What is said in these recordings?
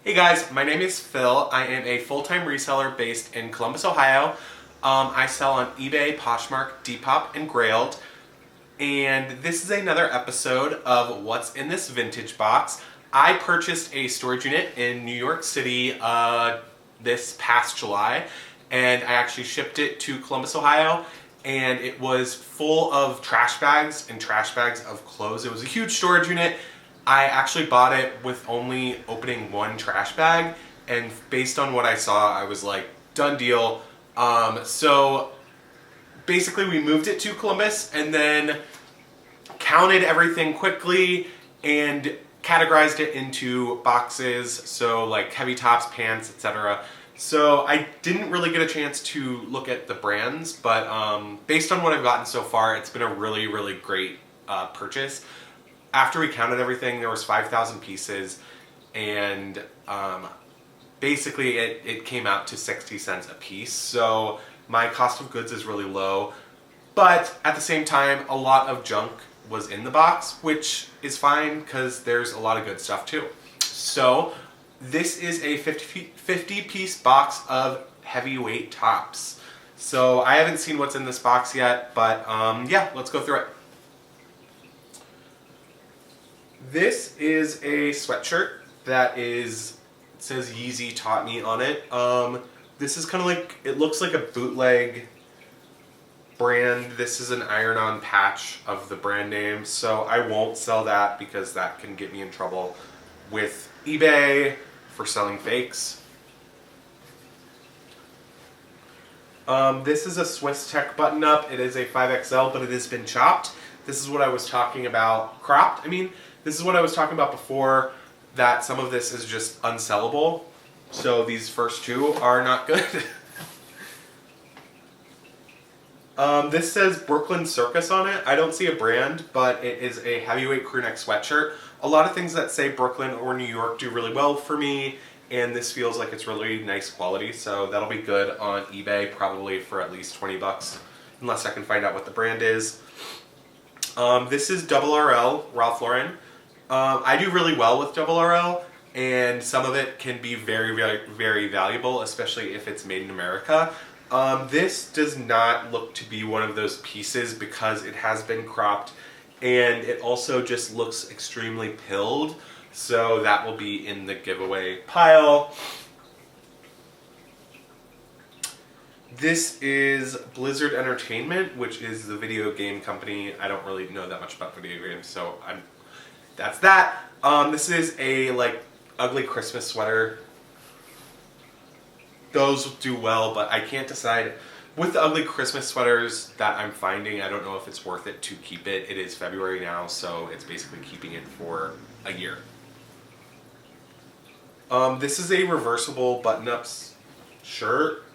Hey guys, my name is Phil. I am a full-time reseller based in Columbus, Ohio. I sell on eBay, Poshmark, Depop, and Grailed. And this is another episode of What's in This Vintage Box. I purchased a storage unit in New York City this past July, and I actually shipped it to Columbus, Ohio, and it was full of trash bags and trash bags of clothes. It was a huge storage unit. I actually bought it with only opening one trash bag, and based on what I saw, I was like, done deal. So basically we moved it to Columbus and then counted everything quickly and categorized it into boxes, so like heavy tops, pants, etc. So I didn't really get a chance to look at the brands, but based on what I've gotten so far, it's been a really, really great purchase. After we counted everything, there was 5,000 pieces, and basically it came out to 60 cents a piece. So my cost of goods is really low, but at the same time, a lot of junk was in the box, which is fine because there's a lot of good stuff too. So this is a 50 piece box of heavyweight tops. So I haven't seen what's in this box yet, but yeah, let's go through it. This is a sweatshirt that it says Yeezy Taught Me on it. This is kind of like, it looks like a bootleg brand. This is an iron-on patch of the brand name, so I won't sell that because that can get me in trouble with eBay for selling fakes. This is a Swiss Tech button-up. It is a 5XL, but it has been chopped. This is what I was talking about, cropped, this is what I was talking about before, that some of this is just unsellable. So these first two are not good. This says Brooklyn Circus on it. I don't see a brand, but it is a heavyweight crew neck sweatshirt. A lot of things that say Brooklyn or New York do really well for me, and this feels like it's really nice quality, so that'll be good on eBay, probably for at least 20 bucks, unless I can find out what the brand is. This is Double RL, Ralph Lauren. I do really well with Double RL, and some of it can be very, very, very valuable, especially if it's made in America. This does not look to be one of those pieces because it has been cropped, and it also just looks extremely pilled, so that will be in the giveaway pile. This is Blizzard Entertainment, which is the video game company. I don't really know that much about video games, so that's that. This is a like ugly Christmas sweater. Those do well, but I can't decide. With the ugly Christmas sweaters that I'm finding, I don't know if it's worth it to keep it. It is February now, so it's basically keeping it for a year. This is a reversible button-ups shirt.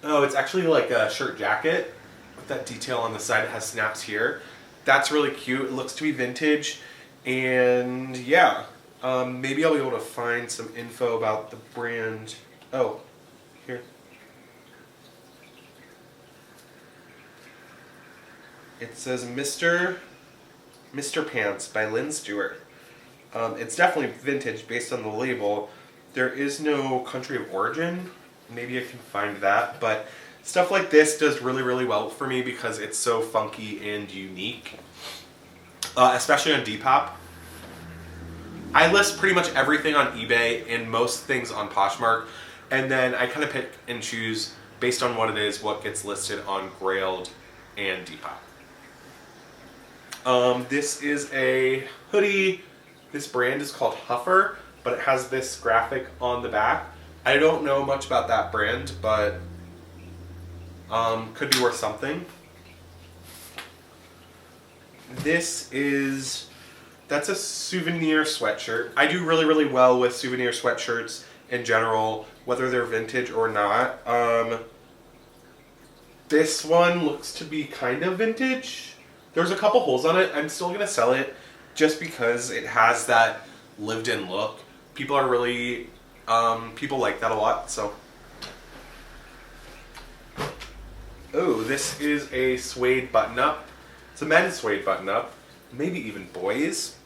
Oh, it's actually like a shirt jacket with that detail on the side. It has snaps here. That's really cute. It looks to be vintage. And yeah, maybe I'll be able to find some info about the brand. Oh, here. It says Mr. Pants by Lynn Stewart. It's definitely vintage based on the label. There is no country of origin. Maybe I can find that, but stuff like this does really, really well for me because it's so funky and unique, especially on Depop. I list pretty much everything on eBay and most things on Poshmark, and then I kind of pick and choose based on what it is, what gets listed on Grailed and Depop. This is a hoodie. This brand is called Huffer, but it has this graphic on the back. I don't know much about that brand, but could be worth something. That's a souvenir sweatshirt. I do really, really well with souvenir sweatshirts in general, whether they're vintage or not. This one looks to be kind of vintage. There's a couple holes on it. I'm still going to sell it just because it has that lived-in look. People are really... people like that a lot, so. Oh, this is a suede button-up. It's a men's suede button-up, maybe even boys.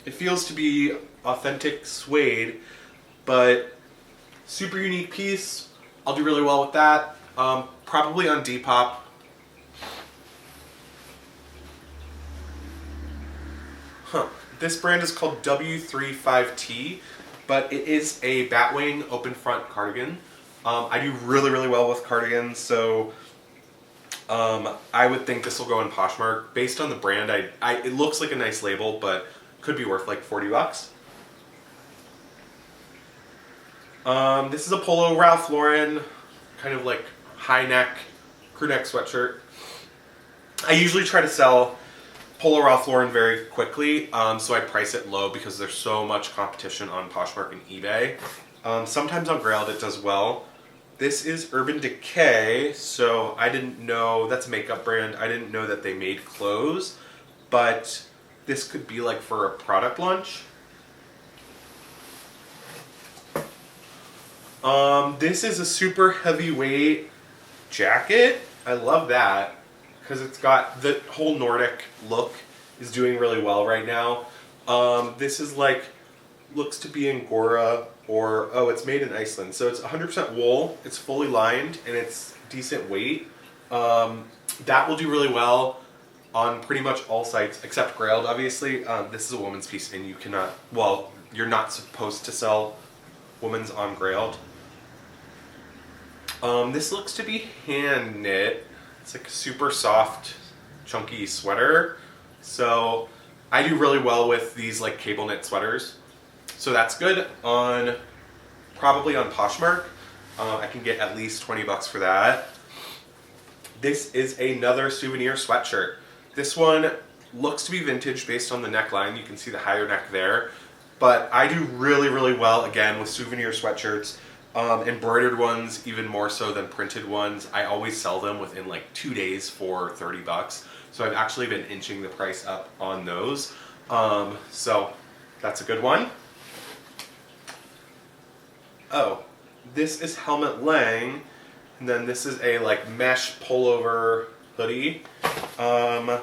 It feels to be authentic suede, but super unique piece. I'll do really well with that. Probably on Depop. This brand is called W35T, but it is a batwing open front cardigan. I do really, really well with cardigans, so I would think this will go in Poshmark. Based on the brand, it looks like a nice label, but could be worth like 40 bucks. This is a Polo Ralph Lauren, kind of like high neck, crew neck sweatshirt. I usually try to sell Polo Ralph Lauren very quickly, so I price it low because there's so much competition on Poshmark and eBay. Sometimes on Grailed it does well. This is Urban Decay, so I didn't know, that's a makeup brand, I didn't know that they made clothes, but this could be like for a product launch. This is a super heavyweight jacket. I love that because it's got the whole Nordic look is doing really well right now. This is like, looks to be Angora or, oh, it's made in Iceland. So it's 100% wool, it's fully lined, and it's decent weight. That will do really well on pretty much all sites except Grailed, obviously. This is a woman's piece and you cannot, well, you're not supposed to sell women's on Grailed. This looks to be hand knit. It's like a super soft, chunky sweater. So I do really well with these like cable knit sweaters. So that's good on, probably on Poshmark. I can get at least 20 bucks for that. This is another souvenir sweatshirt. This one looks to be vintage based on the neckline. You can see the higher neck there. But I do really, really well, again, with souvenir sweatshirts. Embroidered ones, even more so than printed ones. I always sell them within like 2 days for 30 bucks. So I've actually been inching the price up on those. So that's a good one. Oh, this is Helmut Lang. And then this is a like mesh pullover hoodie. Oh,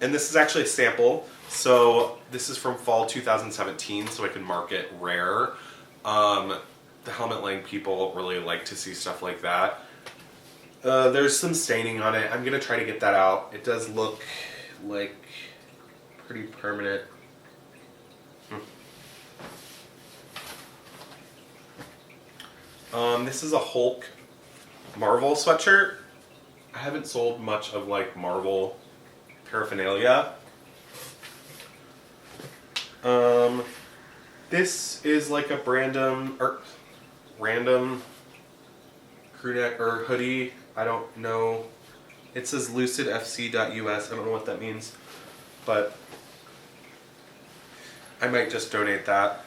and this is actually a sample. So this is from fall 2017, so I can mark it rare. The Helmut Lang people really like to see stuff like that. There's some staining on it. I'm going to try to get that out. It does look like pretty permanent. This is a Hulk Marvel sweatshirt. I haven't sold much of like Marvel paraphernalia. This is like a random crew neck or hoodie. I don't know. It says lucidfc.us. I don't know what that means, but I might just donate that.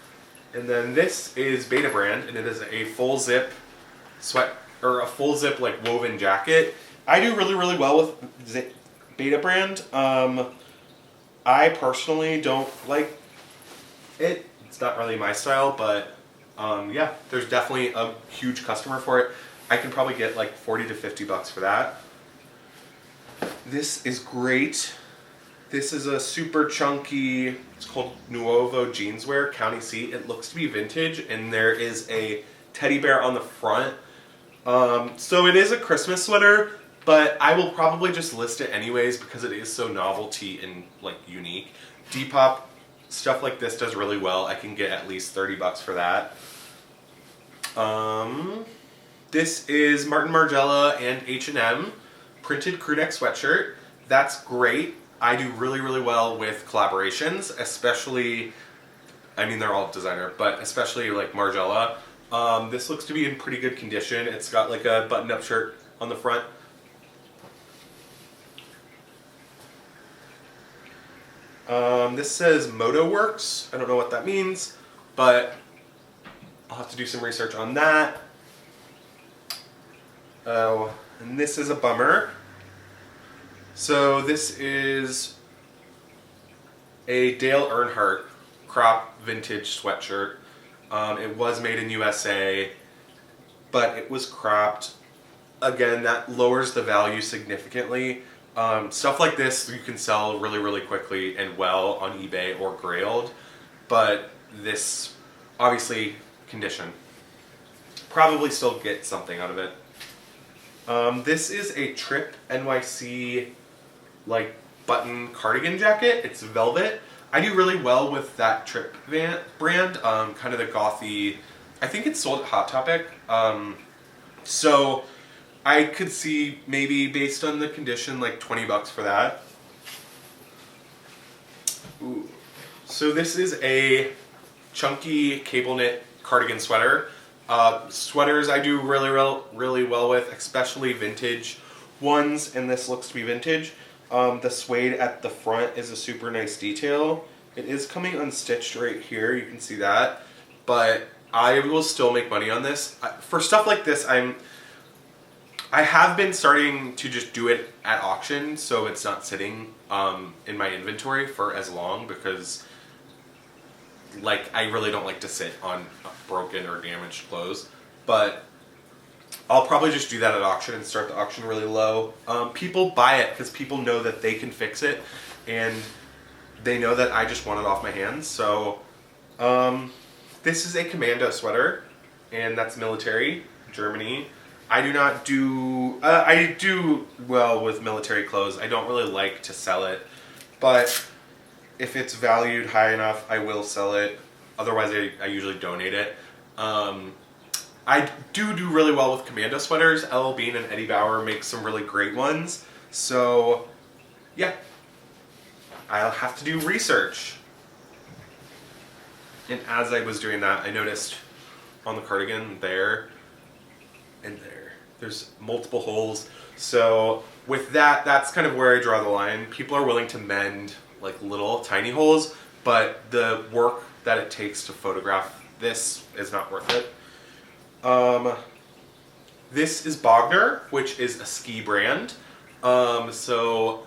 And then this is Beta brand, and it is a full zip a full zip like woven jacket. I do really, really well with Beta brand. I personally don't like it. It's not really my style, but yeah, there's definitely a huge customer for it. I can probably get like 40 to 50 bucks for that. This is great. This is a super chunky, it's called Nuovo Jeanswear County Seat. It looks to be vintage, and there is a teddy bear on the front. So it is a Christmas sweater, but I will probably just list it anyways because it is so novelty and like unique. Depop stuff like this does really well. I can get at least 30 bucks for that. This is Martin Margiela and H&M printed crew neck sweatshirt. That's great. I do really, really well with collaborations, especially, I mean, they're all designer, but especially like Margiela. This looks to be in pretty good condition. It's got like a button-up shirt on the front. This says Moto Works. I don't know what that means, but I'll have to do some research on that. Oh, and this is a bummer. So this is a Dale Earnhardt crop vintage sweatshirt. It was made in USA, but it was cropped. Again, that lowers the value significantly. Stuff like this you can sell really, really quickly and well on eBay or Grailed, but this, obviously, condition. Probably still get something out of it. This is a Trip NYC like button cardigan jacket. It's velvet. I do really well with that Trip brand, kind of the gothy. I think it's sold at Hot Topic. So I could see maybe based on the condition like $20 for that. Ooh. So this is a chunky cable knit cardigan sweater. Sweaters I do really well with, especially vintage ones, and this looks to be vintage. The suede at the front is a super nice detail. It is coming unstitched right here, you can see that, but I will still make money on this. For stuff like this, I have been starting to just do it at auction, so it's not sitting in my inventory for as long, because like I really don't like to sit on broken or damaged clothes. But I'll probably just do that at auction and start the auction really low. People buy it because people know that they can fix it, and they know that I just want it off my hands. So this is a commando sweater, and that's military, Germany. I do not do, I do well with military clothes. I don't really like to sell it, but if it's valued high enough, I will sell it. Otherwise, I usually donate it. I do really well with commando sweaters. LL Bean and Eddie Bauer make some really great ones. So, yeah. I'll have to do research. And as I was doing that, I noticed on the cardigan there and there's multiple holes. So with that, that's kind of where I draw the line. People are willing to mend like little tiny holes, but the work that it takes to photograph this is not worth it. This is Bogner, which is a ski brand. So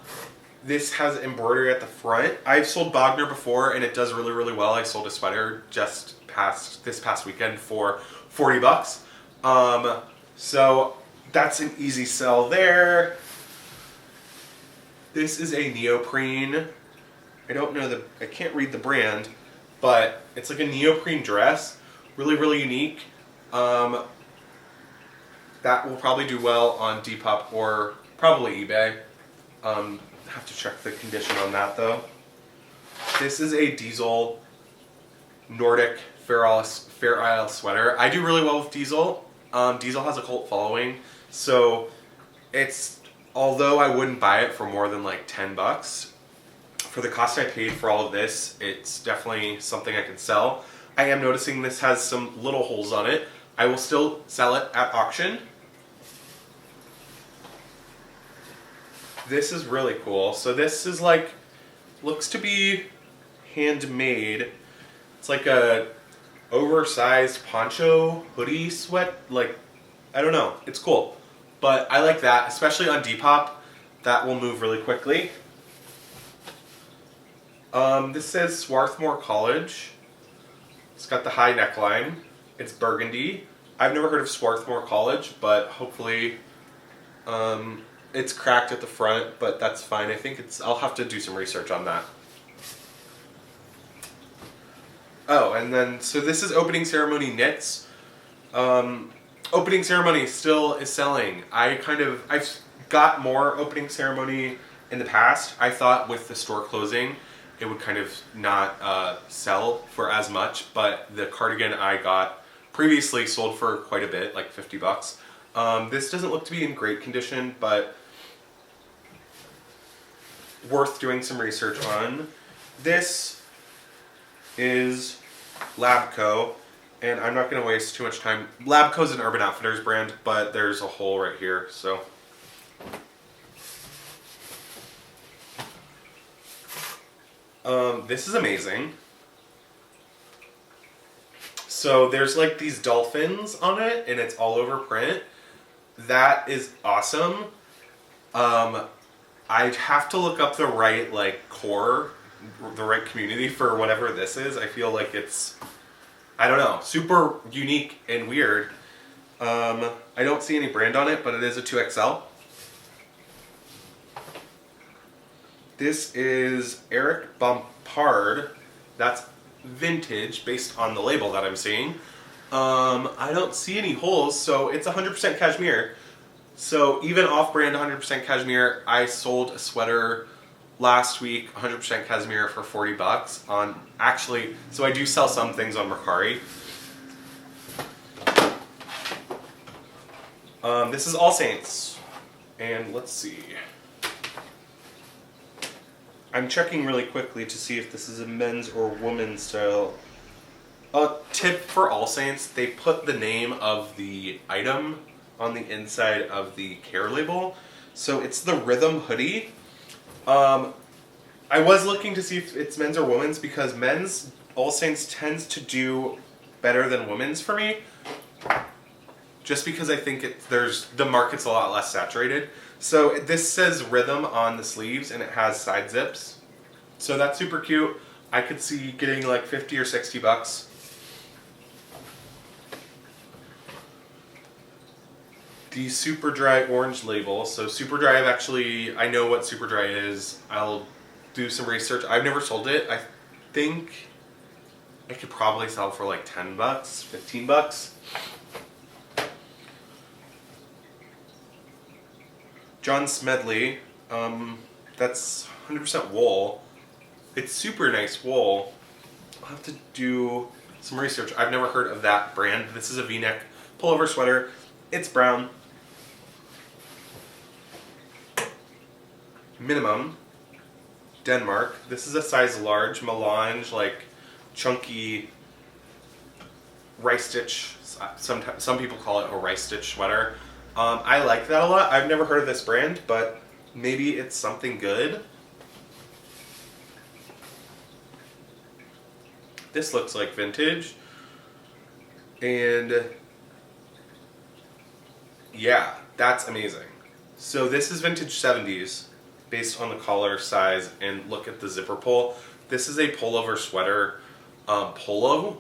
this has embroidery at the front. I've sold Bogner before, and it does really well. I sold a sweater just this past weekend for $40. So that's an easy sell there. This is a neoprene. I can't read the brand, but it's like a neoprene dress. Really unique. That will probably do well on Depop or probably eBay. Have to check the condition on that though. This is a Diesel Nordic Fair Isle sweater. I do really well with Diesel. Diesel has a cult following, so although I wouldn't buy it for more than like $10, for the cost I paid for all of this, it's definitely something I can sell. I am noticing this has some little holes on it. I will still sell it at auction. This is really cool. So this is like, looks to be handmade. It's like a oversized poncho hoodie sweat. Like, I don't know. It's cool. But I like that, especially on Depop. That will move really quickly. This says Swarthmore College. It's got the high neckline. It's burgundy. I've never heard of Swarthmore College, but hopefully it's cracked at the front, but that's fine. I think I'll have to do some research on that. Oh, and then, so this is Opening Ceremony Knits. Opening Ceremony still is selling. I've got more Opening Ceremony in the past. I thought with the store closing, it would kind of not sell for as much, but the cardigan I got previously sold for quite a bit, like $50. This doesn't look to be in great condition, but worth doing some research on. This is Labco, and I'm not going to waste too much time. Labco is an Urban Outfitters brand, but there's a hole right here, so. This is amazing. So there's like these dolphins on it, and it's all over print. That is awesome. I'd have to look up the right core, the right community for whatever this is. I feel like it's, I don't know, super unique and weird. I don't see any brand on it, but it is a 2XL. This is Eric Bompard. That's vintage based on the label that I'm seeing. I don't see any holes, so it's 100% cashmere. So even off-brand 100% cashmere, I sold a sweater last week, 100% cashmere for 40 bucks on, actually, so I do sell some things on Mercari. This is All Saints, and let's see. I'm checking really quickly to see if this is a men's or women's style. A tip for All Saints, they put the name of the item on the inside of the care label. So it's the Rhythm hoodie. I was looking to see if it's men's or women's because men's All Saints tends to do better than women's for me. Just because I think the market's a lot less saturated. So this says Rhythm on the sleeves and it has side zips. So that's super cute. I could see getting like 50 or 60 bucks. The Super Dry orange label. So Super Dry, I know what Super Dry is. I'll do some research. I've never sold it. I think I could probably sell for like 10 bucks, 15 bucks. John Smedley, that's 100% wool. It's super nice wool. I'll have to do some research. I've never heard of that brand. This is a V-neck pullover sweater. It's brown. Minimum, Denmark. This is a size large, melange, like chunky rice stitch. Sometimes some people call it a rice stitch sweater. I like that a lot. I've never heard of this brand, but maybe it's something good. This looks like vintage. And yeah, that's amazing. So this is vintage 70s based on the collar size, and look at the zipper pull. This is a pullover sweater, pullover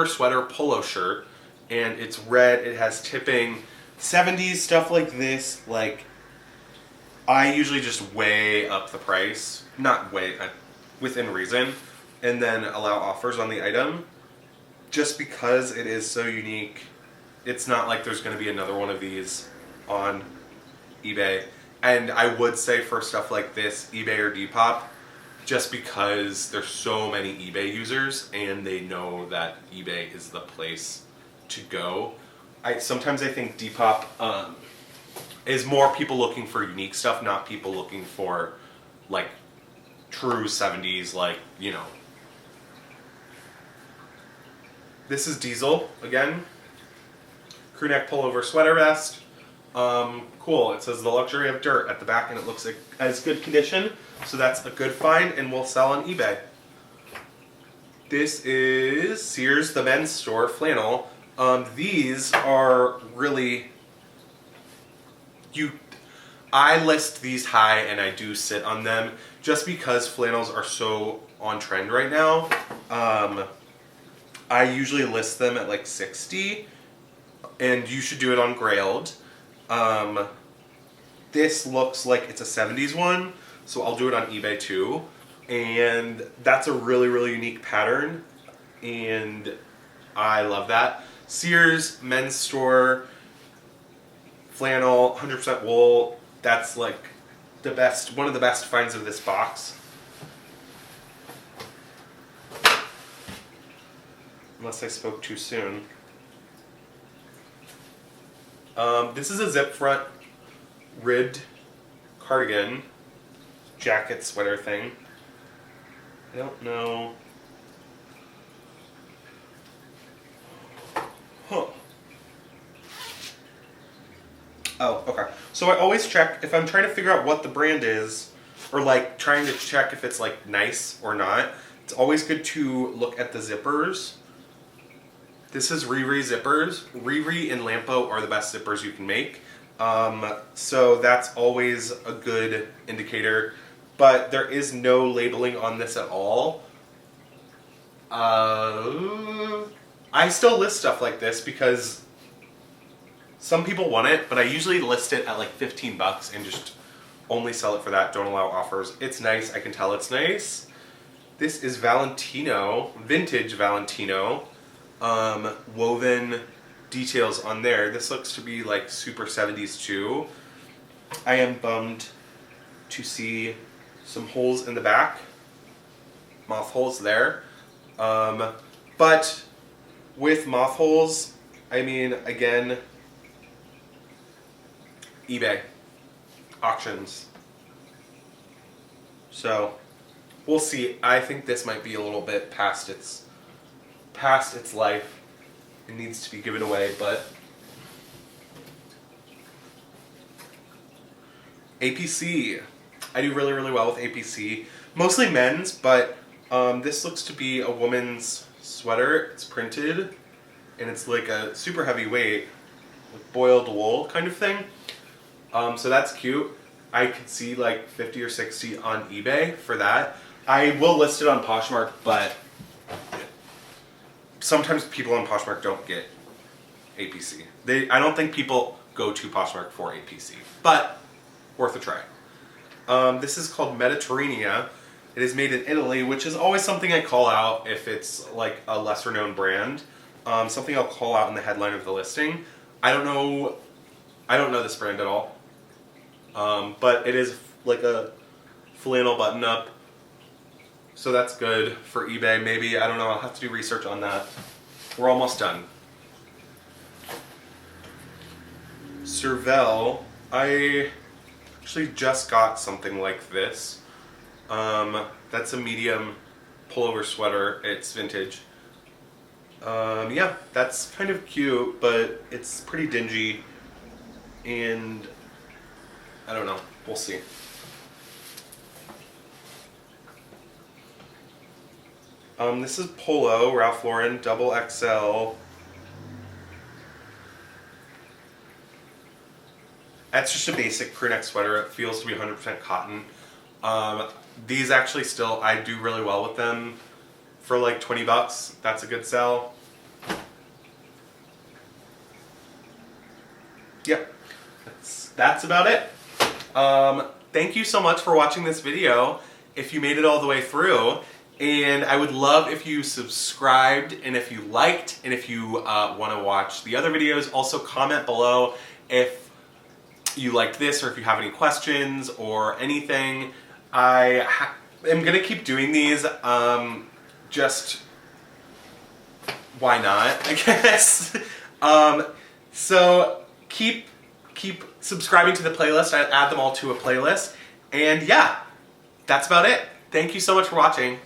sweater polo shirt, and it's red. It has tipping. 70s stuff like this, like, I usually just weigh up the price, not weigh, within reason, and then allow offers on the item, just because it is so unique. It's not like there's going to be another one of these on eBay, and I would say for stuff like this, eBay or Depop, just because there's so many eBay users, and they know that eBay is the place to go. Sometimes I think Depop is more people looking for unique stuff, not people looking for like true 70s, like, you know. This is Diesel again. Crew neck pullover sweater vest. Cool. It says the luxury of dirt at the back, and it looks like as good condition. So that's a good find, and will sell on eBay. This is Sears the men's store flannel. These are really, I list these high and I do sit on them just because flannels are so on trend right now. I usually list them at like 60, and you should do it on Grailed. This looks like it's a 70s one, so I'll do it on eBay too. And that's a really, really unique pattern, and I love that. Sears men's store flannel, 100% wool. That's like the best, one of the best finds of this box. Unless I spoke too soon. This is a zip front ribbed cardigan, jacket sweater thing. I don't know. Huh. Oh, okay. So I always check if I'm trying to figure out what the brand is, or like trying to check if it's like nice or not. It's always good to look at the zippers. This is Riri zippers. Riri and Lampo are the best zippers you can make. So that's always a good indicator. But there is no labeling on this at all. I still list stuff like this because some people want it, but I usually list it at like 15 bucks and just only sell it for that, don't allow offers. It's nice, I can tell it's nice. This is Valentino, vintage Valentino, woven details on there. This looks to be like super 70s too. I am bummed to see some holes in the back, moth holes there. But with moth holes, I mean, again, eBay, auctions. So we'll see. I think this might be a little bit past its life. It needs to be given away, but APC. I do really, really well with APC. Mostly men's, but this looks to be a woman's sweater. It's printed, and it's like a super heavy weight, with boiled wool kind of thing. So that's cute. I could see like 50 or 60 on eBay for that. I will list it on Poshmark, but sometimes people on Poshmark don't get APC. I don't think people go to Poshmark for APC, but worth a try. This is called Mediterranea. It is made in Italy, which is always something I call out if it's like a lesser known brand. Something I'll call out in the headline of the listing. I don't know this brand at all. But it is like a flannel button up. So that's good for eBay, maybe. I don't know. I'll have to do research on that. We're almost done. Resell. I actually just got something like this. That's a medium pullover sweater. It's vintage. Yeah, that's kind of cute, but it's pretty dingy. And I don't know. We'll see. This is Polo, Ralph Lauren, double XL. That's just a basic crew neck sweater. It feels to be 100% cotton. These actually still, I do really well with them for like 20 bucks. That's a good sell. Yep, that's about it. Thank you so much for watching this video, if you made it all the way through. And I would love if you subscribed, and if you liked, and if you want to watch the other videos. Also comment below if you liked this, or if you have any questions or anything. I am going to keep doing these, just why not, I guess. So keep subscribing to the playlist. I add them all to a playlist. And yeah, that's about it. Thank you so much for watching.